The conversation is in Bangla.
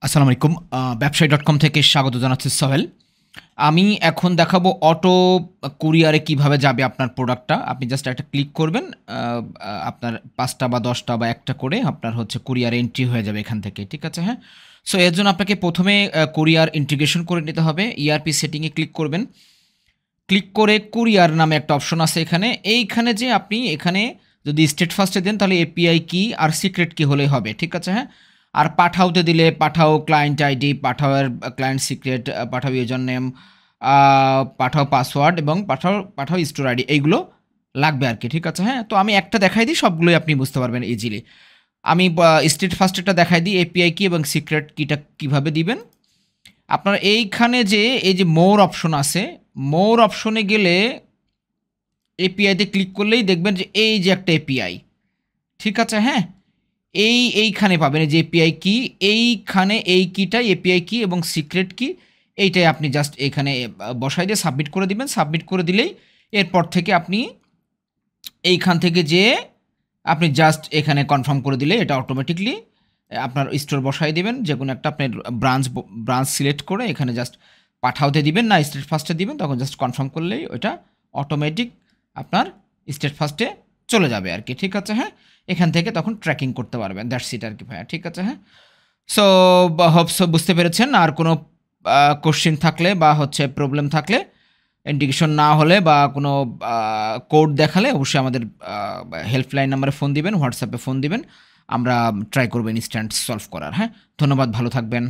আসসালামু আলাইকুম। ব্যবসায়ী.com থেকে স্বাগত জানাচ্ছি সোহেল। আমি এখন দেখাবো অটো কুরিয়ারে কিভাবে যাবে আপনার প্রোডাক্টটা। আপনি জাস্ট একটা ক্লিক করবেন। আ আ আপনার ৫ টা বা ১০ টা বা ১ টা করে আপনার হচ্ছে কুরিয়ার এন্ট্রি হয়ে যাবে এখান থেকে। ঠিক আছে? হ্যাঁ? সো এর জন্য আপনাকে ১ম এ কুরিয়ার ইন্টিগ্রেশন করে নিতে হবে। ERP সেটিং এ ক্লিক করবেন। ক্লিক করে কুরিয়ার নামে একটা অপশন আছে এখানে। এইখানে যে আপনি এখানে যদি স্টেট ফার্স্ট এ দেন তাহলে API কি আর সিক্রেট কি হলেই হবে। ঠিক আছে? হ্যাঁ? আর পাঠাওতে দিলে পাঠাও ক্লায়েন্ট আইডি, পাঠাও এর ক্লায়েন্ট সিক্রেট, পাঠাও ইউজার নেম, আ পাঠাও পাসওয়ার্ড এবং পাঠাও স্টোর আইডি এইগুলো লাগবে আরকি। ঠিক আছে? হ্যাঁ? তো আমি একটা দেখাই দিই সবগুলোই আপনি বুঝতে পারবেন ইজিলি। আমি স্টেট ফার্স্ট এরটা দেখাই দিই API কি এবং সিক্রেট কিটা কিভাবে দিবেন। আপনার এইখানে যে এই যে মোর অপশন আছে, মোর অপশনে গেলে API তে ক্লিক করলেই দেখবেন যে এই যে একটা API। ঠিক আছে? হ্যাঁ? এইখানে পাবেন এই যে API কি, এইখানে এই কিটাই API কি এবং সিক্রেট কি এইটাই আপনি জাস্ট এখানে বসায় দিয়ে সাবমিট করে দিবেন। সাবমিট করে দিলেই এরপর থেকে আপনি এইখান থেকে যেয়ে আপনি জাস্ট এখানে কনফার্ম করে দিলে এটা অটোমেটিকলি আপনার স্টোর বসায় দিবেন। যেকোনো একটা আপনার ব্রাঞ্চ সিলেক্ট করে এখানে জাস্ট পাঠাওতে দিবেন না স্টেট ফার্স্ট এ দিবেন তখন জাস্ট কনফার্ম করলেই ওইটা অটোমেটিক আপনার স্টেট ফার্স্ট এ চলে যাবে আরকি। ঠিক আছে? হ্যাঁ? এখান থেকে তখন ট্র্যাকিং করতে পারবেন। দ্যাটস ইট আরকি ভাইয়া। ঠিক আছে? হ্যাঁ? সো হোপ সো বুঝতে পেরেছেন। আর কোনো কোয়েশ্চেন থাকলে বা হচ্ছে প্রবলেম থাকলে ইন্ডিকেশন না হলে বা কোনো কোড দেখালে অবশ্যই আমাদের হেল্পলাইন নাম্বারে ফোন দিবেন, হোয়াটসঅ্যাপে ফোন দিবেন। আমরা ট্রাই করব ইনস্ট্যান্ট সলভ করার। হ্যাঁ? ধন্যবাদ, ভালো থাকবেন।